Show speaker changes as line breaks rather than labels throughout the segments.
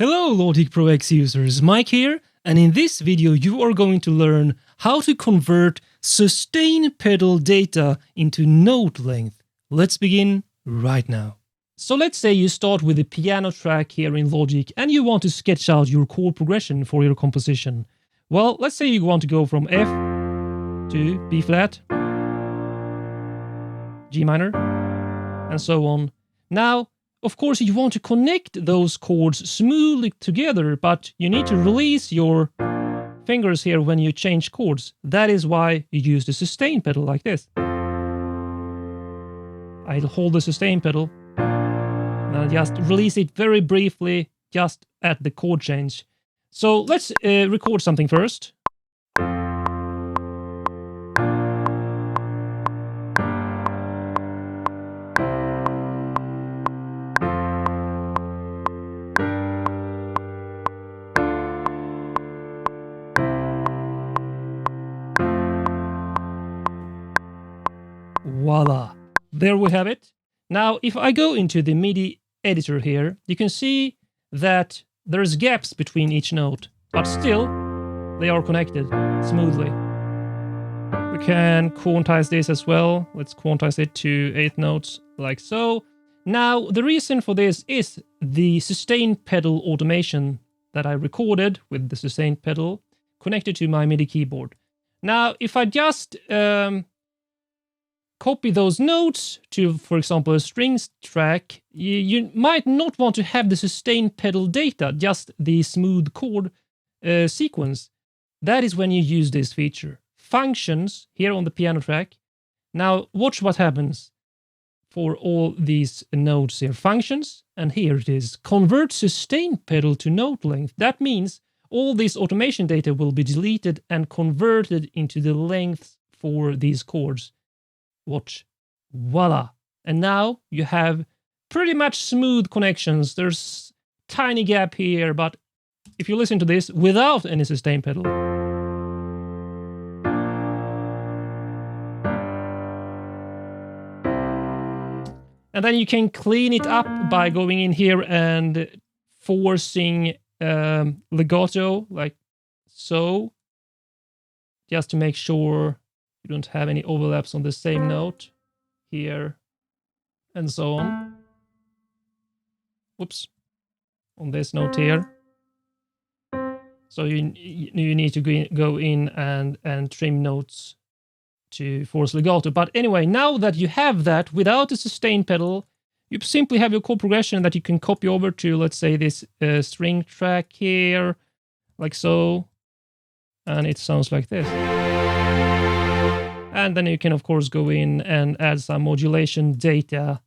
Hello Logic Pro X users, Mike here, and in this video you are going to learn how to convert sustain pedal data into note length. Let's begin right now. So let's say you start with the piano track here in Logic and you want to sketch out your chord progression for your composition. Well, let's say you want to go from F to B flat, G minor, and so on. Now, of course, you want to connect those chords smoothly together, but you need to release your fingers here when you change chords. That is why you use the sustain pedal like this. I'll hold the sustain pedal and I'll just release it very briefly just at the chord change. So let's record something first. Voila, there we have it. Now, if I go into the MIDI editor here, you can see that there's gaps between each note, but still they are connected smoothly. We can quantize this as well. Let's quantize it to 8 notes, like so. Now, the reason for this is the sustain pedal automation that I recorded with the sustain pedal connected to my MIDI keyboard. Now, if I just copy those notes to, for example, a strings track, you might not want to have the sustain pedal data, just the smooth chord sequence. That is when you use this feature. Functions here on the piano track. Now watch what happens for all these notes here. Functions, and here it is. Convert sustain pedal to note length. That means all this automation data will be deleted and converted into the lengths for these chords. Watch. Voila. And now you have pretty much smooth connections. There's tiny gap here, but if you listen to this without any sustain pedal, and then you can clean it up by going in here and forcing legato like so, just to make sure you don't have any overlaps on the same note here, and so on. Whoops. On this note here. So you need to go in and trim notes to force legato. But anyway, now that you have that without a sustain pedal, you simply have your chord progression that you can copy over to, let's say, this string track here, like so. And it sounds like this. And then you can, of course, go in and add some modulation data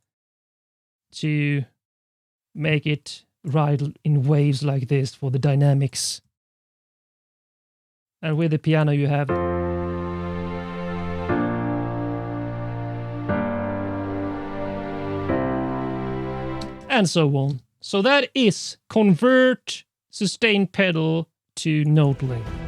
to make it ride in waves like this for the dynamics. And with the piano you have it. And so on. So that is convert sustain pedal to note length.